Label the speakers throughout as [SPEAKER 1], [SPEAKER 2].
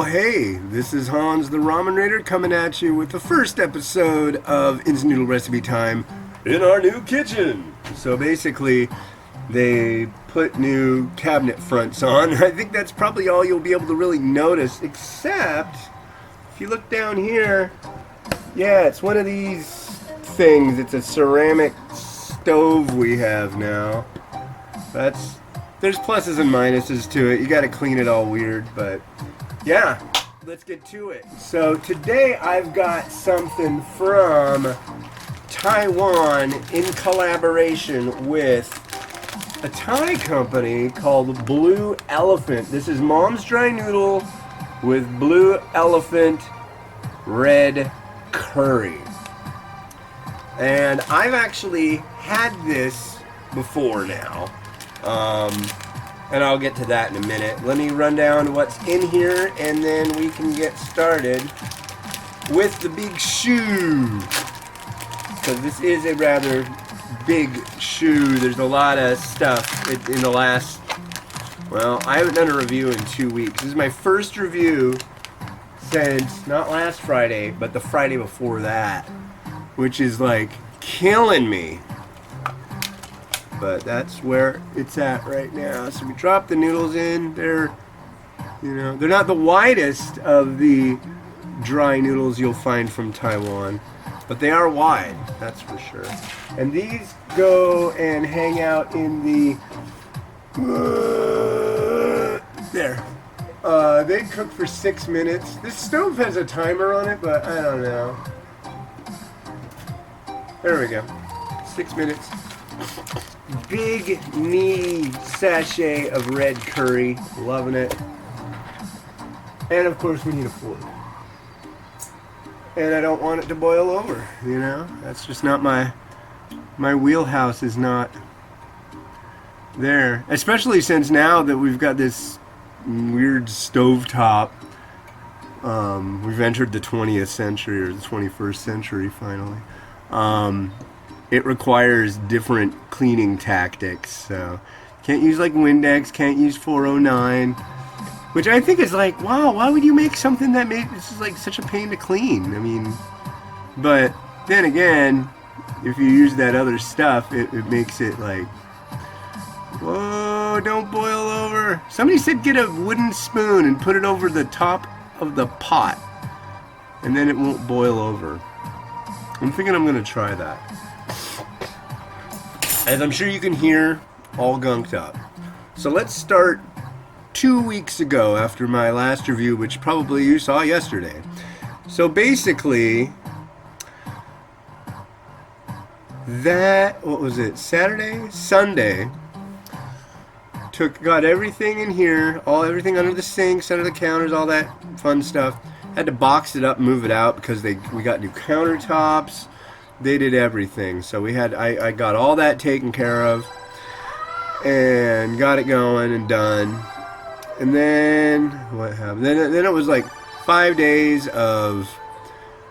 [SPEAKER 1] hey, this is Hans the Ramen Raider coming at you with the first episode of Instant Noodle Recipe Time in our new kitchen. So basically, they put new cabinet fronts on. I think that's probably all you'll be able to really notice, except if you look down here, yeah, it's one of these things. It's a ceramic stove we have now. There's pluses and minuses to it. You gotta clean it all weird, but yeah, let's get to it. So today I've got something from Taiwan in collaboration with a Thai company called Blue Elephant. This is Mom's Dry Noodle with Blue Elephant red curry. And I've actually had this before now. And I'll get to that in a minute. Let me run down what's in here and then we can get started with the big shoe. Because this is a rather big shoe. There's a lot of stuff in the last, well, I haven't done a review in 2 weeks. This is my first review since, not last Friday, but the Friday before that, which is like killing me. But that's where it's at right now. So we drop the noodles in. They're not the widest of the dry noodles you'll find from Taiwan, but they are wide, that's for sure. And these go and hang out in the there. They cook for 6 minutes. This stove has a timer on it, but I don't know. There we go. 6 minutes. Big knee sachet of red curry. Loving it. And of course we need a fork. And I don't want it to boil over, you know? That's just not my wheelhouse is not there. Especially since now that we've got this weird stovetop. We've entered the 20th century or the 21st century finally. It requires different cleaning tactics, so can't use like Windex, can't use 409, which I think is like, wow, why would you make something that this is like such a pain to clean? I mean, but then again, if you use that other stuff, it makes it like, whoa, don't boil over. Somebody said get a wooden spoon and put it over the top of the pot, and then it won't boil over. I'm thinking I'm gonna try that. As I'm sure you can hear, all gunked up. So let's start 2 weeks ago after my last review, which probably you saw yesterday. So basically, what was it, Sunday, got everything in here, everything under the sinks, under the counters, all that fun stuff. Had to box it up and move it out because we got new countertops. They did everything, so I got all that taken care of and got it going and done. And then what happened? Then it was like 5 days of,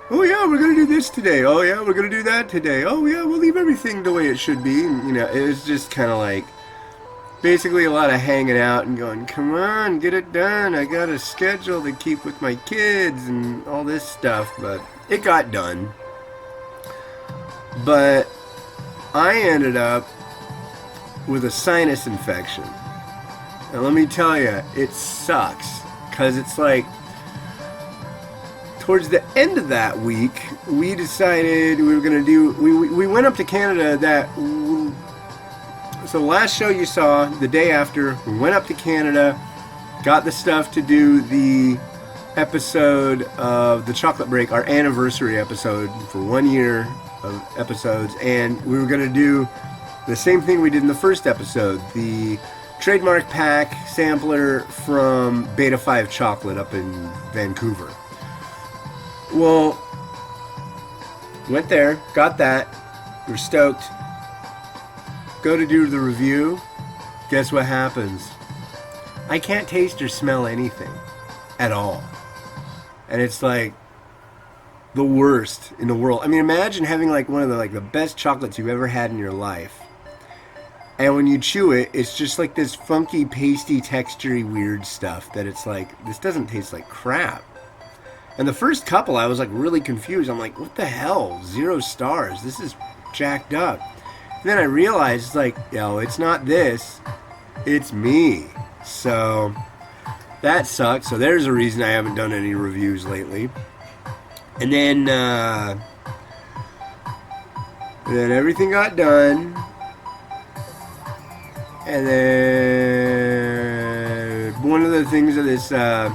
[SPEAKER 1] oh yeah, we're gonna do this today. Oh yeah, we're gonna do that today. Oh yeah, we'll leave everything the way it should be. And, it was just kind of like basically a lot of hanging out and going, come on, get it done. I got a schedule to keep with my kids and all this stuff, but it got done. But I ended up with a sinus infection. And let me tell you, it sucks. Because it's like, towards the end of that week, we decided we were going to do, we went up to Canada so the last show you saw, the day after, we went up to Canada, got the stuff to do the episode of the Chocolate Break, our anniversary episode for 1 year of episodes, and we were going to do the same thing we did in the first episode, the trademark pack sampler from Beta 5 Chocolate up in Vancouver. Well, went there, got that, we're stoked, go to do the review, guess what happens? I can't taste or smell anything at all. And it's like the worst in the world. I mean, imagine having like one of the best chocolates you've ever had in your life, And when you chew it, it's just like this funky, pasty, textury, weird stuff that it's like, this doesn't taste like crap. And the first couple, I was like really confused. I'm like, what the hell? 0 stars. This is jacked up. And then I realized, like, yo, it's not this. It's me. So that sucks. So there's a reason I haven't done any reviews lately. And then everything got done. And then one of the things of this, what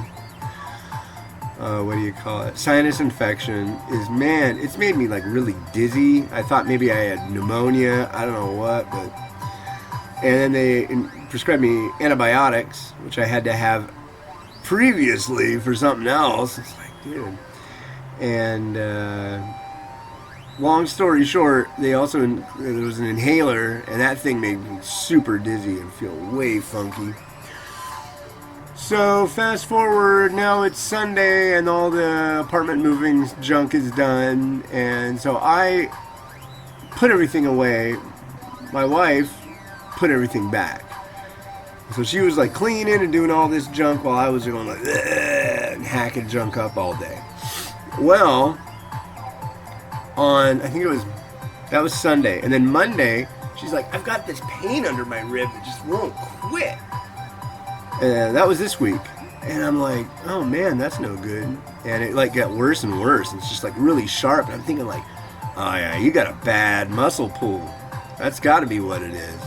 [SPEAKER 1] do you call it? Sinus infection is, man, it's made me like really dizzy. I thought maybe I had pneumonia. I don't know what, but. And then they prescribed me antibiotics, which I had to have previously for something else. It's like, dude. And long story short, there was an inhaler, and that thing made me super dizzy and feel way funky. So fast forward, now it's Sunday, and all the apartment moving junk is done, and so I put everything away. My wife put everything back. So she was like cleaning and doing all this junk while I was going like and hacking junk up all day. Well, that was Sunday, and then Monday she's like, I've got this pain under my rib that just won't quit. And that was this week, and I'm like, oh man, that's no good. And it like got worse and worse. It's just like really sharp, and I'm thinking like, oh yeah, you got a bad muscle pull. That's got to be what it is.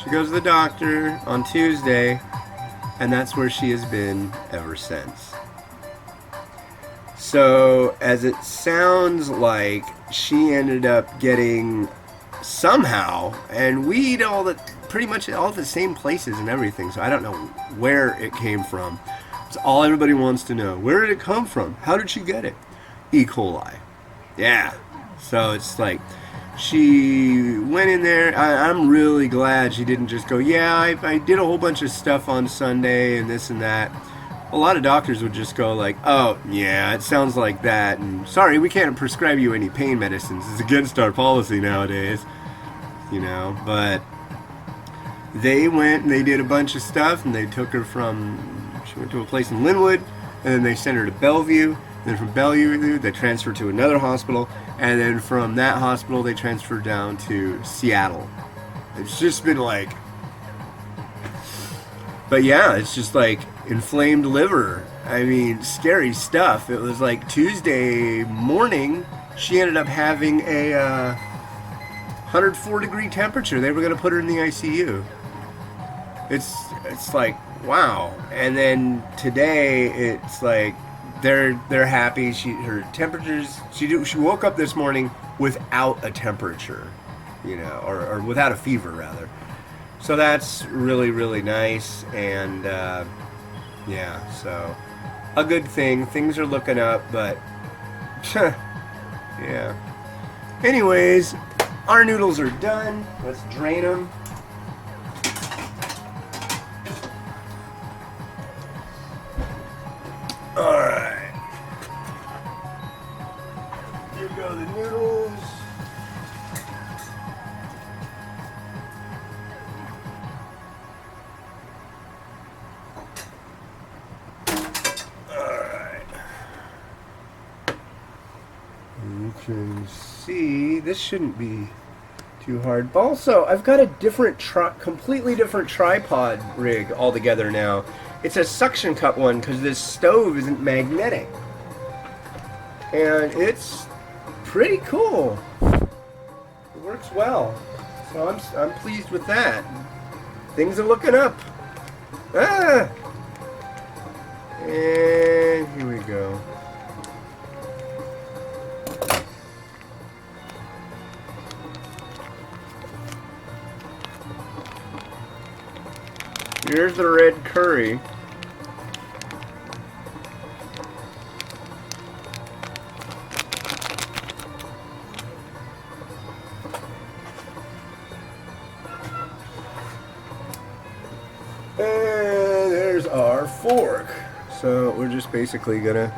[SPEAKER 1] She goes to the doctor on Tuesday, and that's where she has been ever since. So, as it sounds like, she ended up getting somehow, and we eat pretty much all the same places and everything, so I don't know where it came from. It's all everybody wants to know. Where did it come from? How did she get it? E. coli. Yeah. So it's like, she went in there. I'm really glad she didn't just go, yeah, I did a whole bunch of stuff on Sunday and this and that. A lot of doctors would just go like, oh, yeah, it sounds like that. And sorry, we can't prescribe you any pain medicines. It's against our policy nowadays. You know, but they went and they did a bunch of stuff, and they took her she went to a place in Linwood, and then they sent her to Bellevue. And then from Bellevue, they transferred to another hospital. And then from that hospital, they transferred down to Seattle. It's just been like... But yeah, it's just like inflamed liver. I mean, scary stuff. It was like Tuesday morning, she ended up having a 104-degree temperature. They were going to put her in the ICU. It's like, wow. And then today, it's like... They're happy. Her temperatures. She woke up this morning without a temperature, you know, or without a fever rather. So that's really, really nice, and yeah, so a good thing. Things are looking up, but yeah. Anyways, our noodles are done. Let's drain them. Alright. Here go the noodles. Alright. You can see, this shouldn't be too hard. Also, I've got a completely different tripod rig altogether now. It's a suction cup one because this stove isn't magnetic. And it's pretty cool. It works well. So I'm pleased with that. Things are looking up. Ah! And here we go. Here's the red curry. And there's our fork. So we're just basically gonna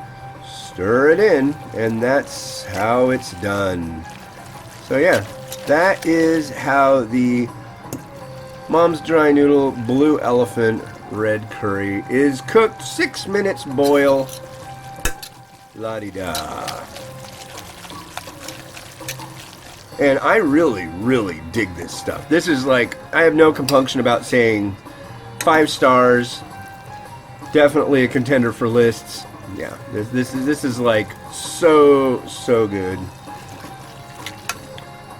[SPEAKER 1] stir it in, and that's how it's done. So yeah, that is how the Mom's dry noodle, blue elephant, red curry is cooked. 6 minutes boil. La-di-da. And I really, really dig this stuff. This is like, I have no compunction about saying 5 stars. Definitely a contender for lists. Yeah, this is like so good.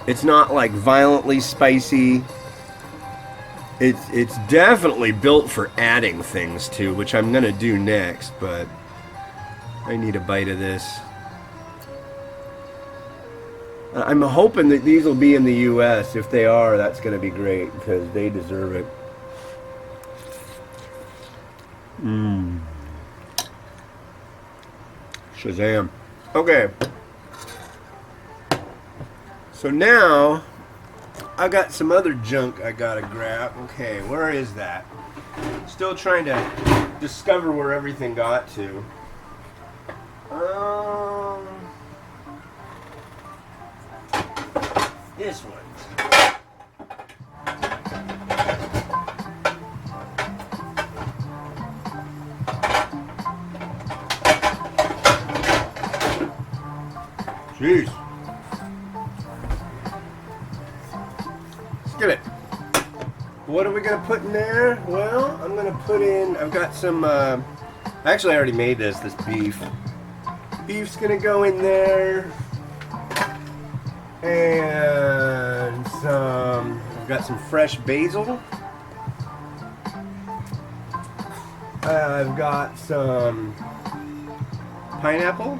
[SPEAKER 1] It's not like violently spicy. It's definitely built for adding things to, which I'm gonna do next, but I need a bite of this. I'm hoping that these will be in the US. If they are, that's gonna be great because they deserve it. Shazam. Okay. So now I got some other junk I gotta grab. Okay, where is that? Still trying to discover where everything got to. This one. Jeez. Let's get it. What are we going to put in there? Well, I'm going to put in, I've got some, actually I already made this beef. Beef's going to go in there. And I've got some fresh basil. I've got some pineapple.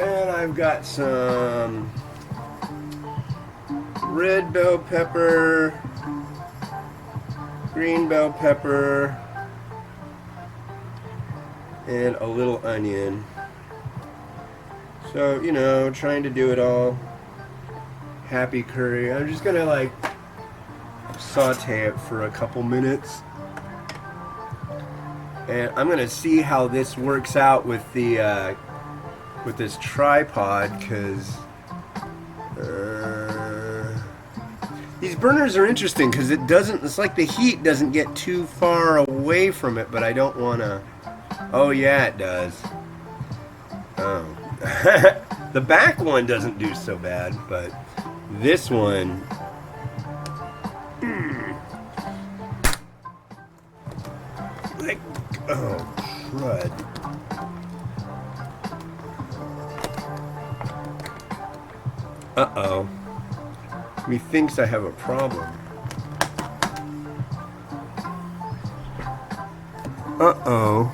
[SPEAKER 1] And I've got some red bell pepper, green bell pepper, and a little onion. So, you know, trying to do it all. Happy curry. I'm just gonna like saute it for a couple minutes. And I'm gonna see how this works out with the with this tripod, because these burners are interesting because it's like the heat doesn't get too far away from it, but I don't want to. Oh yeah, it does. Oh. The back one doesn't do so bad, but this one, like, oh crud. Uh-oh. Methinks I have a problem. Uh-oh.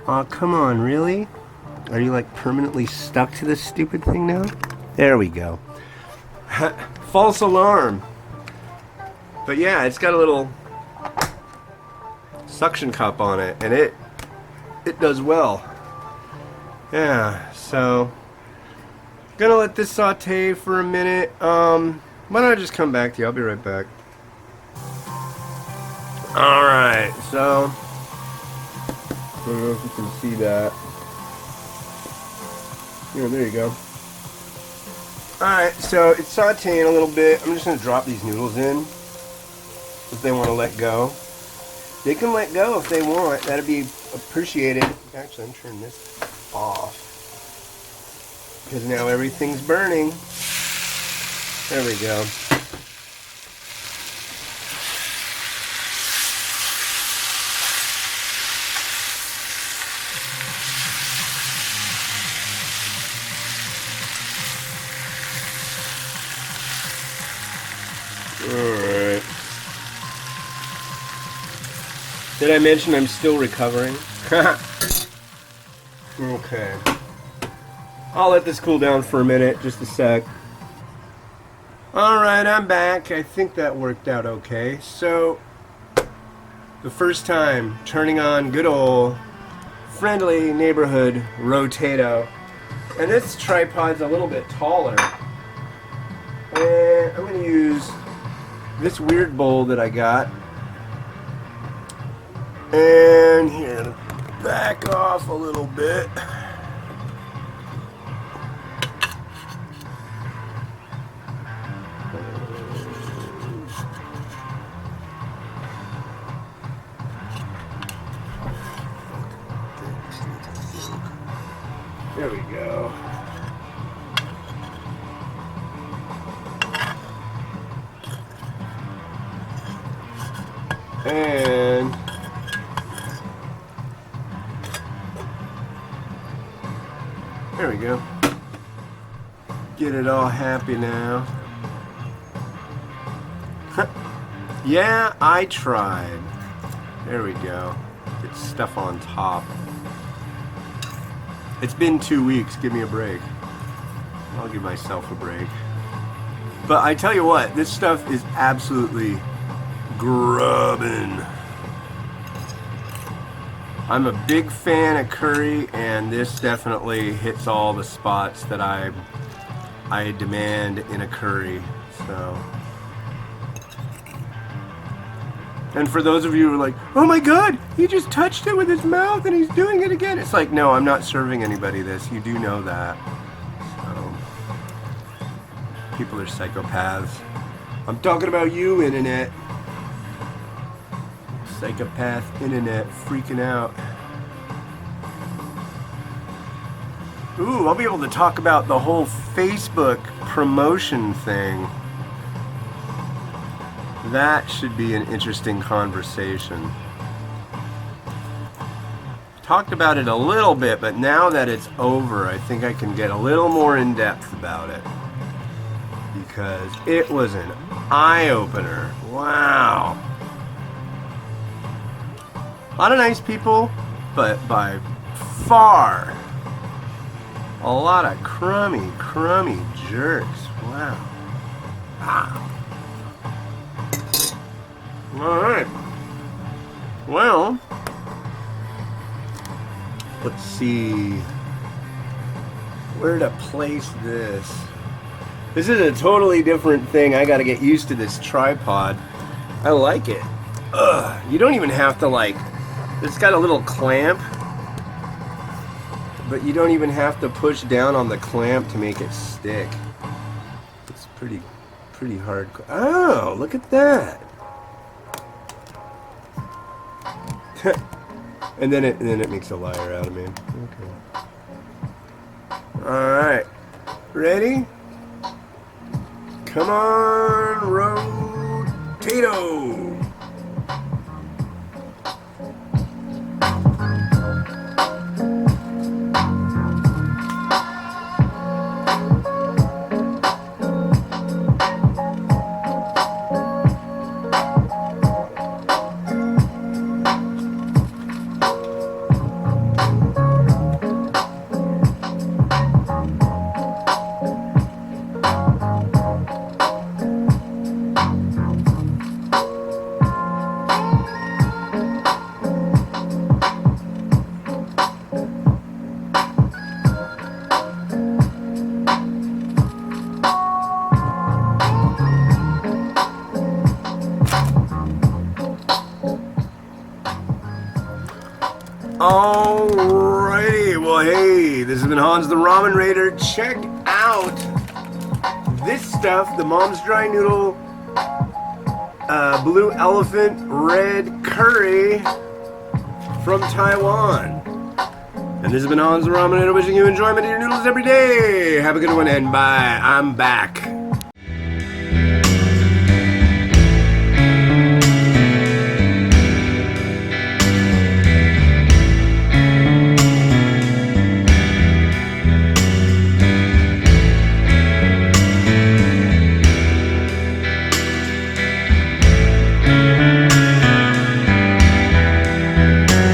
[SPEAKER 1] Aw, come on, really? Are you like permanently stuck to this stupid thing now? There we go. False alarm. But yeah, it's got a little suction cup on it, and it does well. Yeah, so gonna let this saute for a minute. Why don't I just come back to you? I'll be right back. Alright, so I don't know if you can see that. Yeah, there you go. Alright, so it's sauteing a little bit. I'm just gonna drop these noodles in if they want to let go. They can let go if they want. That'd be appreciated. Actually, I'm turning this off because now everything's burning. There we go. Alright. Did I mention I'm still recovering? Okay. I'll let this cool down for a minute, just a sec. Alright, I'm back. I think that worked out okay. So, the first time turning on good old friendly neighborhood Rotato. And this tripod's a little bit taller. And I'm going to use this weird bowl that I got. And here, back off a little bit. There we go. And there we go. Get it all happy now. Yeah, I tried. There we go. Get stuff on top. It's been 2 weeks. Give me a break. I'll give myself a break. But I tell you what, this stuff is absolutely grubbin'. I'm a big fan of curry, and this definitely hits all the spots that I demand in a curry. So, and for those of you who are like, oh my god, he just touched it with his mouth and he's doing it again. It's like, no, I'm not serving anybody this. You do know that. So, people are psychopaths. I'm talking about you, internet. Psychopath internet freaking out. Ooh, I'll be able to talk about the whole Facebook promotion thing. That should be an interesting conversation. Talked about it a little bit, but now that it's over, I think I can get a little more in depth about it. Because it was an eye-opener. Wow. A lot of nice people, but by far a lot of crummy jerks. Wow. Alright. Well, let's see where to place this. This is a totally different thing. I gotta get used to this tripod. I like it. You don't even have to like... It's got a little clamp, but you don't even have to push down on the clamp to make it stick. It's pretty hardcore. Oh, look at that! and then it makes a liar out of me. Okay. All right, ready? Come on, Rotato! Alrighty, well hey, this has been Hans the Ramen Raider. Check out this stuff, the Mom's Dry Noodle Blue Elephant Red Curry from Taiwan. And this has been Hans the Ramen Raider wishing you enjoyment of your noodles every day. Have a good one and bye. I'm back.